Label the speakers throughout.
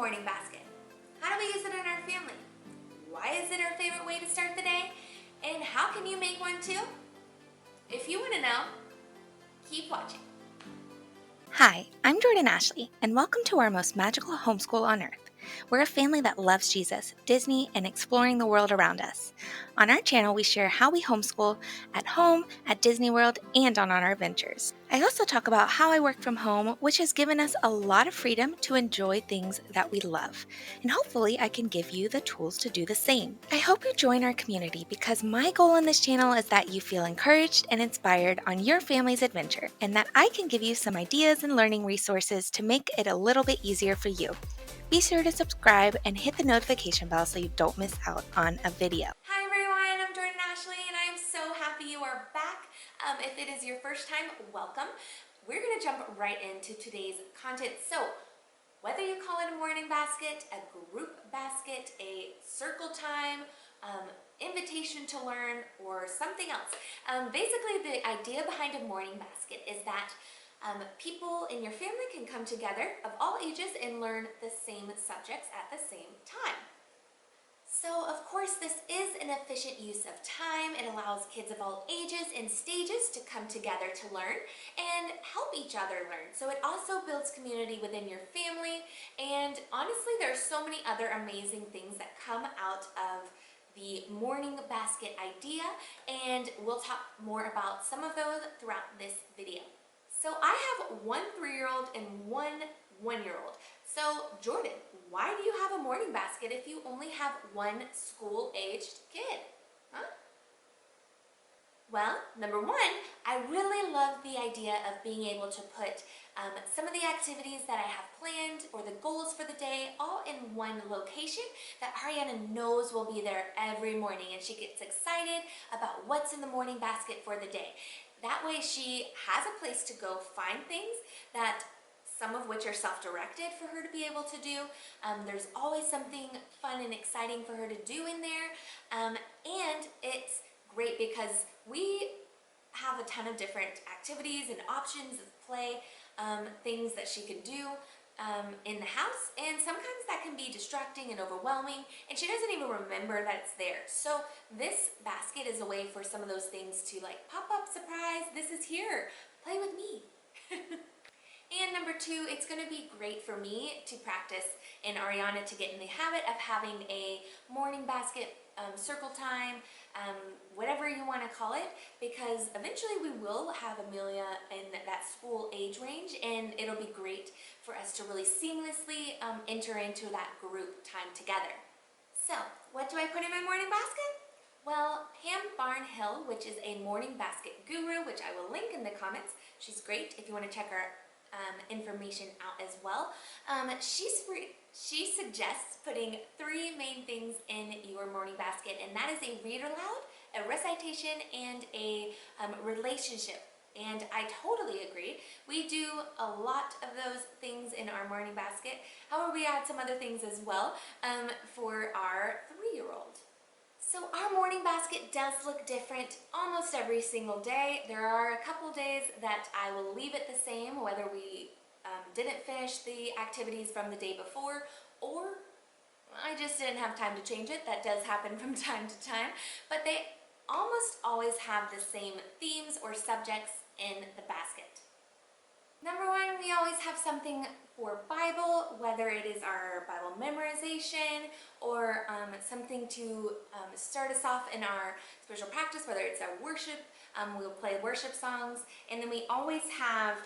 Speaker 1: morning basket? How do we use it in our family? Why is it our favorite way to start the day? And how can you make one too? If you want to know, keep watching.
Speaker 2: Hi, I'm Jordan Ashley, and welcome to our most magical homeschool on earth. We're a family that loves Jesus, Disney, and exploring the world around us. On our channel, we share how we homeschool at home, at Disney World, and on our adventures. I also talk about how I work from home, which has given us a lot of freedom to enjoy things that we love. And hopefully, I can give you the tools to do the same. I hope you join our community because my goal on this channel is that you feel encouraged and inspired on your family's adventure, and that I can give you some ideas and learning resources to make it a little bit easier for you. Be sure to subscribe and hit the notification bell so you don't miss out on a video.
Speaker 1: Hi everyone, I'm Jordan Ashley and I'm so happy you are back. If it is your first time, welcome. We're going to jump right into today's content. So, whether you call it a morning basket, a group basket, a circle time, invitation to learn, or something else. Basically, the idea behind a morning basket is that people in your family can come together of all ages and learn the same subjects at the same time. So, of course, this is an efficient use of time. It allows kids of all ages and stages to come together to learn and help each other learn. So it also builds community within your family. And honestly, there are so many other amazing things that come out of the morning basket idea, and we'll talk more about some of those throughout this video. So I have one 3-year-old and one 1-year-old. So Jordan, why do you have a morning basket if you only have one school-aged kid? Huh? Well, number one, I really love the idea of being able to put some of the activities that I have planned or the goals for the day all in one location that Ariana knows will be there every morning, and she gets excited about what's in the morning basket for the day. That way she has a place to go find things, that some of which are self-directed for her to be able to do. There's always something fun and exciting for her to do in there, and it's great because we have a ton of different activities and options of play, things that she can do in the house, and sometimes that can be distracting and overwhelming, and she doesn't even remember that it's there. So this basket is a way for some of those things to like pop up, surprise, this is here, play with me. And number two, it's going to be great for me to practice and Ariana to get in the habit of having a morning basket circle time, whatever you want to call it, because eventually we will have Amelia in that school age range, and it'll be great for us to really seamlessly enter into that group time together. So, what do I put in my morning basket? Well, Pam Barnhill, which is a morning basket guru, which I will link in the comments. She's great if you want to check her information out as well. She suggests putting 3 main things in your morning basket, and that is a read aloud, a recitation, and a relationship. And I totally agree. We do a lot of those things in our morning basket. However, we add some other things as well for our 3-year-old. So our morning basket does look different almost every single day. There are a couple days that I will leave it the same, whether we didn't finish the activities from the day before, or I just didn't have time to change it. That does happen from time to time, but they almost always have the same themes or subjects in the basket. Number one, we always have something for Bible, whether it is our Bible memorization or something to start us off in our spiritual practice, whether it's our worship, we'll play worship songs, and then we always have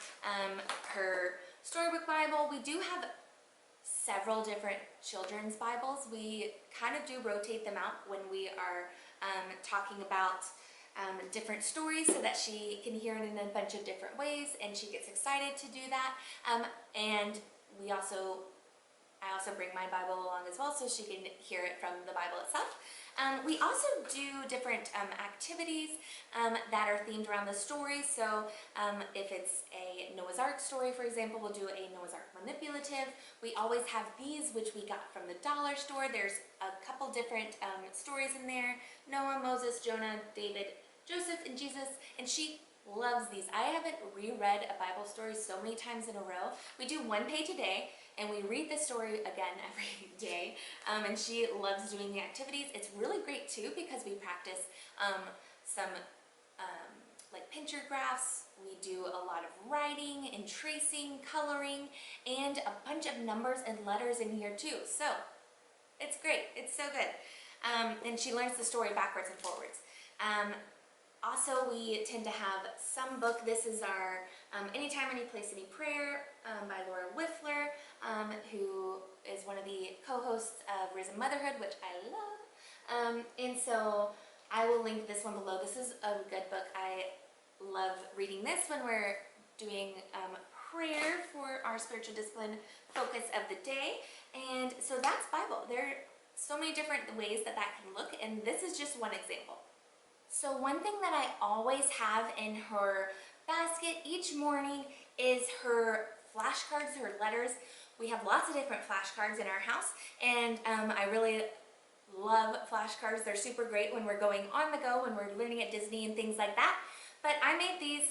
Speaker 1: her storybook Bible. We do have several different children's Bibles. We kind of do rotate them out when we are talking about different stories so that she can hear it in a bunch of different ways, and she gets excited to do that. And I also bring my Bible along as well so she can hear it from the Bible itself. We also do different activities that are themed around the story. So if it's a Noah's Ark story, for example, we'll do a Noah's Ark manipulative. We always have these, which we got from the dollar store. There's a couple different stories in there: Noah, Moses, Jonah, David, Joseph, and Jesus, and she loves these. I haven't reread a Bible story so many times in a row. We do one page a day, and we read the story again every day, and she loves doing the activities. It's really great too because we practice some like picture graphs. We do a lot of writing and tracing, coloring, and a bunch of numbers and letters in here too. So it's great. It's so good. And she learns the story backwards and forwards. Also, we tend to have some book. This is our Anytime, Any Place, Any Prayer by Laura Whiffler, who is one of the co-hosts of Risen Motherhood, which I love. And so I will link this one below. This is a good book. I love reading this when we're doing prayer for our spiritual discipline focus of the day. And so that's Bible. There are so many different ways that can look, and this is just one example. So one thing that I always have in her basket each morning is her flashcards, her letters. We have lots of different flashcards in our house, and I really love flashcards. They're super great when we're going on the go, when we're learning at Disney and things like that. But I made these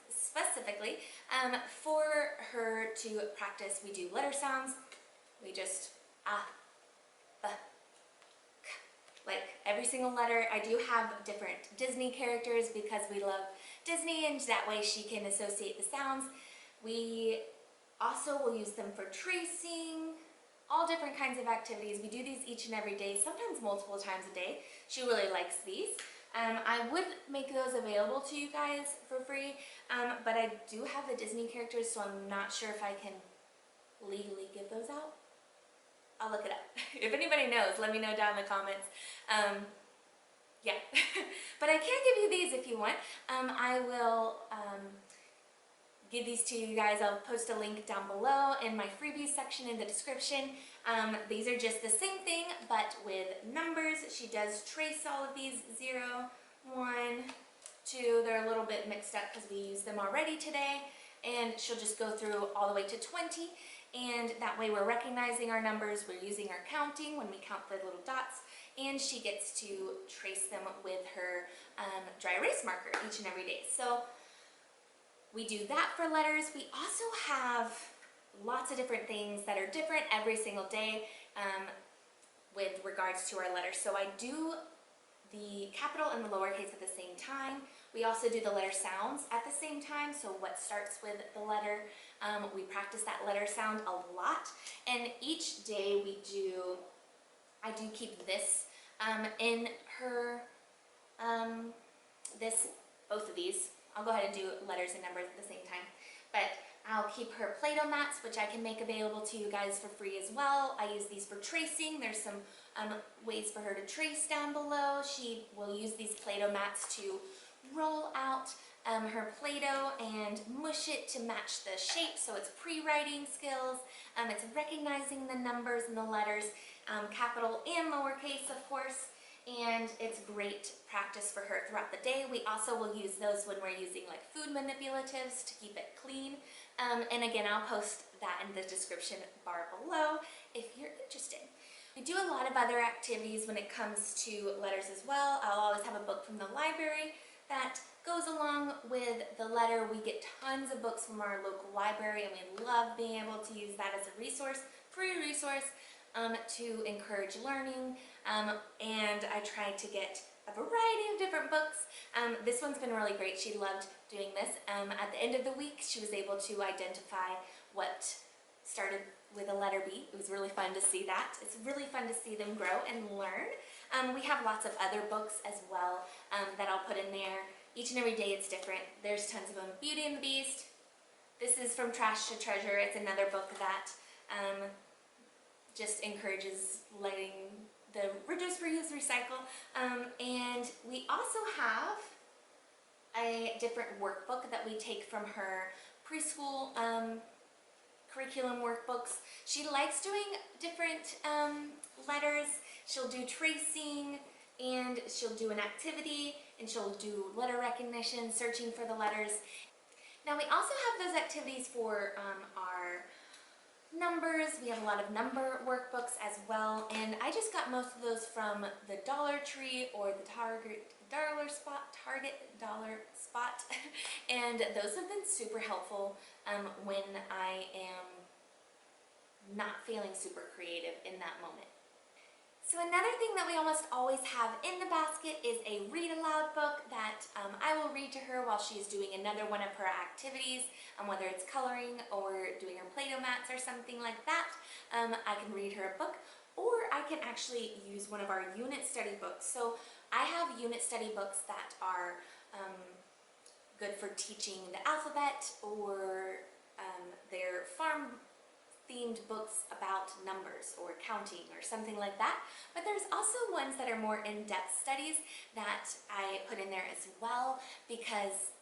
Speaker 1: specifically for her to practice. We do letter sounds. We just like every single letter. I do have different Disney characters because we love Disney, and that way she can associate the sounds. We also will use them for tracing, all different kinds of activities. We do these each and every day, sometimes multiple times a day. She really likes these. I would make those available to you guys for free, but I do have the Disney characters, so I'm not sure if I can legally give those out. I'll look it up. If anybody knows, let me know down in the comments. Yeah, but I can give you these if you want. I will give these to you guys. I'll post a link down below in my freebies section in the description. These are just the same thing, but with numbers. She does trace all of these: 0, 1, 2. They're a little bit mixed up because we use them already today. And she'll just go through all the way to 20. And that way we're recognizing our numbers, we're using our counting when we count the little dots, and she gets to trace them with her dry erase marker each and every day. So we do that for letters. We also have lots of different things that are different every single day with regards to our letters. So I do the capital and the lowercase at the same time. We also do the letter sounds at the same time. So what starts with the letter, we practice that letter sound a lot. And each day I do keep this in her, both of these. I'll go ahead and do letters and numbers at the same time. But I'll keep her Play-Doh mats, which I can make available to you guys for free as well. I use these for tracing. There's some ways for her to trace down below. She will use these Play-Doh mats to roll out her Play-Doh and mush it to match the shape. So it's pre-writing skills. It's recognizing the numbers and the letters, capital and lowercase, of course. And it's great practice for her throughout the day. We also will use those when we're using like food manipulatives to keep it clean. And again, I'll post that in the description bar below if you're interested. We do a lot of other activities when it comes to letters as well. I'll always have a book from the library that goes along with the letter. We get tons of books from our local library, and we love being able to use that as a resource, free resource, to encourage learning. And I tried to get a variety of different books. This one's been really great. She loved doing this. At the end of the week, she was able to identify what started with a letter B. It was really fun to see that. It's really fun to see them grow and learn. We have lots of other books as well that I'll put in there. Each and every day it's different. There's tons of them. Beauty and the Beast. This is From Trash to Treasure. It's another book that just encourages letting the reduce, reuse, recycle. And we also have a different workbook that we take from her preschool curriculum workbooks. She likes doing different letters. She'll do tracing, and she'll do an activity, and she'll do letter recognition, searching for the letters. Now we also have those activities for our numbers. We have a lot of number workbooks as well, and I just got most of those from the Dollar Tree or the Target Dollar Spot, and those have been super helpful when I am not feeling super creative in that moment. So another thing that we almost always have in the basket is a read aloud book that I will read to her while she's doing another one of her activities, whether it's coloring or doing her Play-Doh mats or something like that. I can read her a book, or I can actually use one of our unit study books. So I have unit study books that are good for teaching the alphabet, or they're farm themed books about numbers or counting or something like that. But there's also ones that are more in-depth studies that I put in there as well, because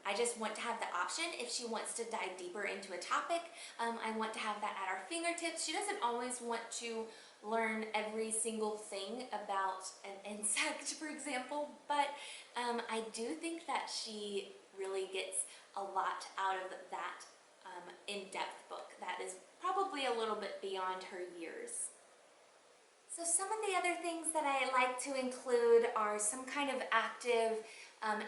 Speaker 1: I just want to have the option if she wants to dive deeper into a topic. I want to have that at our fingertips. She doesn't always want to learn every single thing about an insect, for example, but I do think that she really gets a lot out of that in-depth book that is probably a little bit beyond her years. So some of the other things that I like to include are some kind of active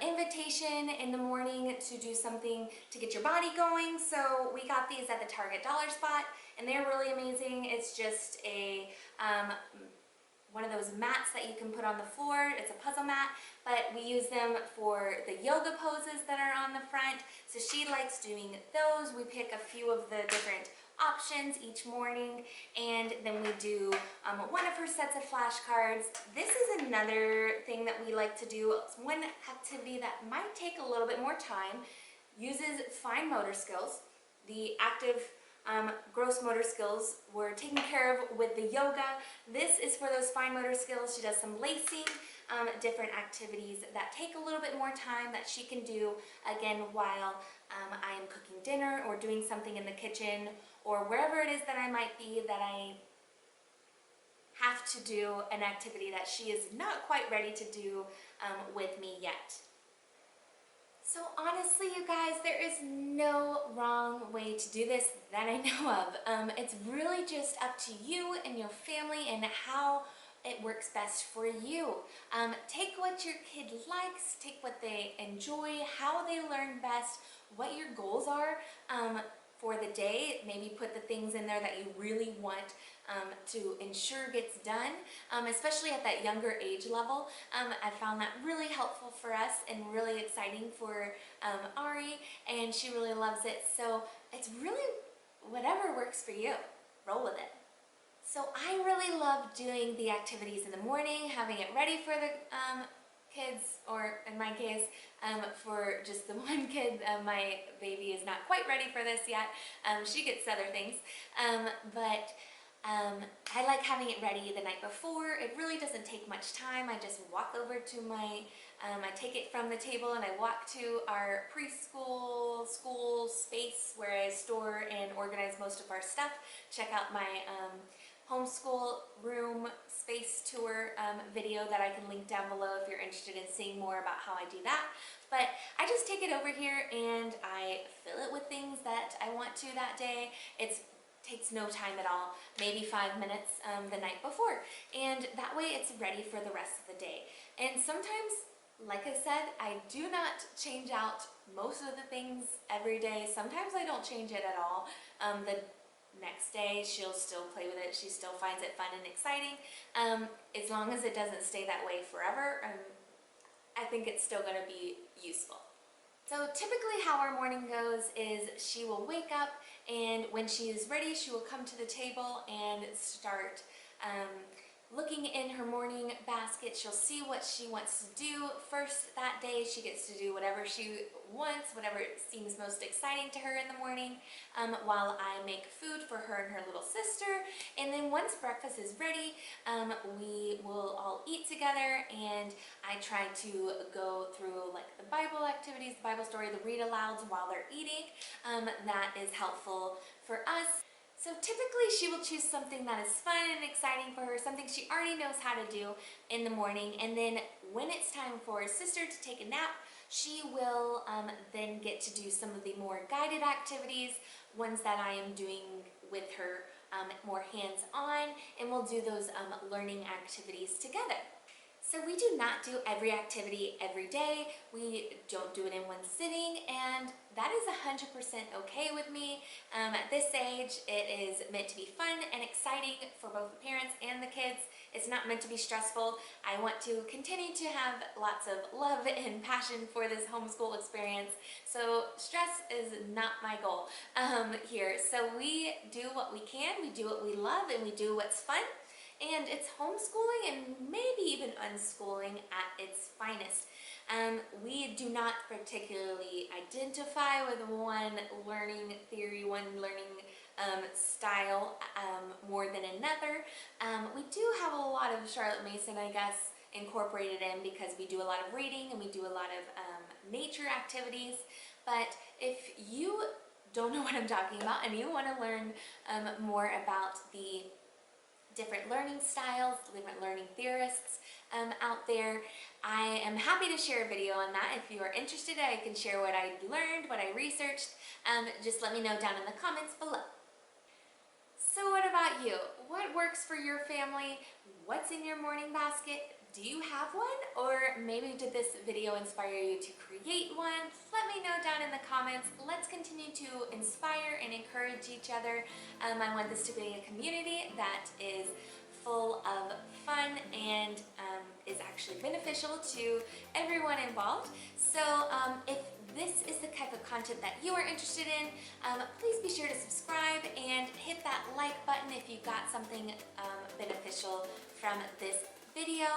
Speaker 1: invitation in the morning to do something to get your body going. So we got these at the Target Dollar Spot, and they're really amazing. It's just a one of those mats that you can put on the floor. It's a puzzle mat, but we use them for the yoga poses that are on the front. So she likes doing those. We pick a few of the different options each morning, and then we do one of her sets of flashcards. This is another thing that we like to do. It's one activity that might take a little bit more time, uses fine motor skills. The active gross motor skills were taken care of with the yoga. This is for those fine motor skills. She does some lacing, different activities that take a little bit more time that she can do, again, while I am cooking dinner or doing something in the kitchen, or wherever it is that I might be that I have to do an activity that she is not quite ready to do with me yet. So honestly, you guys, there is no wrong way to do this that I know of. It's really just up to you and your family and how it works best for you. Take what your kid likes, take what they enjoy, how they learn best, what your goals are for the day. Maybe put the things in there that you really want to ensure gets done, especially at that younger age level. I found that really helpful for us and really exciting for Ari, and she really loves it. So it's really whatever works for you. Roll with it. So I really love doing the activities in the morning, having it ready for the kids, or in my case, for just the one kid. My baby is not quite ready for this yet. She gets other things, but I like having it ready the night before. It really doesn't take much time. I just walk over to my, I take it from the table and I walk to our preschool school space where I store and organize most of our stuff. Check out my homeschool room space tour video that I can link down below if you're interested in seeing more about how I do that. But I just take it over here and I fill it with things that I want to that day. It takes no time at all, maybe 5 minutes the night before, and that way it's ready for the rest of the day. And sometimes, like I said, I do not change out most of the things every day. Sometimes I don't change it at all. The next day she'll still play with it. She still finds it fun and exciting. As long as it doesn't stay that way forever, I think it's still going to be useful. So typically how our morning goes is she will wake up, and when she is ready, she will come to the table and start looking in her morning basket. She'll see what she wants to do first that day. She gets to do whatever she wants, whatever seems most exciting to her in the morning, while I make food for her and her little sister. And then once breakfast is ready, we will all eat together, and I try to go through like the Bible activities, the Bible story, the read alouds while they're eating. That is helpful for us. So typically she will choose something that is fun and exciting for her, something she already knows how to do in the morning, and then when it's time for sister to take a nap, she will then get to do some of the more guided activities, ones that I am doing with her more hands-on, and we'll do those learning activities together. So we do not do every activity every day. We don't do it in one sitting, and that is 100% okay with me. At this age, it is meant to be fun and exciting for both the parents and the kids. It's not meant to be stressful. I want to continue to have lots of love and passion for this homeschool experience. So stress is not my goal here. So we do what we can, we do what we love, and we do what's fun. And it's homeschooling and maybe even unschooling at its finest. We do not particularly identify with one learning theory, one learning style more than another. We do have a lot of Charlotte Mason, I guess, incorporated in because we do a lot of reading and we do a lot of nature activities. But if you don't know what I'm talking about and you want to learn more about the different learning styles, different learning theorists out there, I am happy to share a video on that. If you are interested, I can share what I learned, what I researched. Just let me know down in the comments below. So what about you? What works for your family? What's in your morning basket? Do you have one? Or maybe did this video inspire you to create one? Let me know down in the comments. Let's continue to inspire and encourage each other. I want this to be a community that is full of fun and is actually beneficial to everyone involved. So if this is the type of content that you are interested in, please be sure to subscribe and hit that like button if you got something beneficial from this video.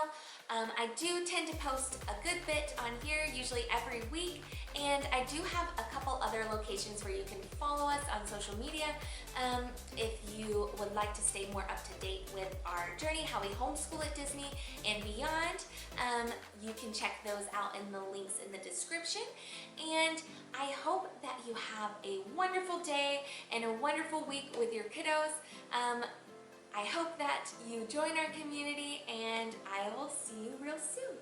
Speaker 1: I do tend to post a good bit on here, usually every week, and I do have a couple other locations where you can follow us on social media if you would like to stay more up to date with our journey, how we homeschool at Disney and beyond. You can check those out in the links in the description. And I hope that you have a wonderful day and a wonderful week with your kiddos. I hope that you join our community, and I will see you real soon.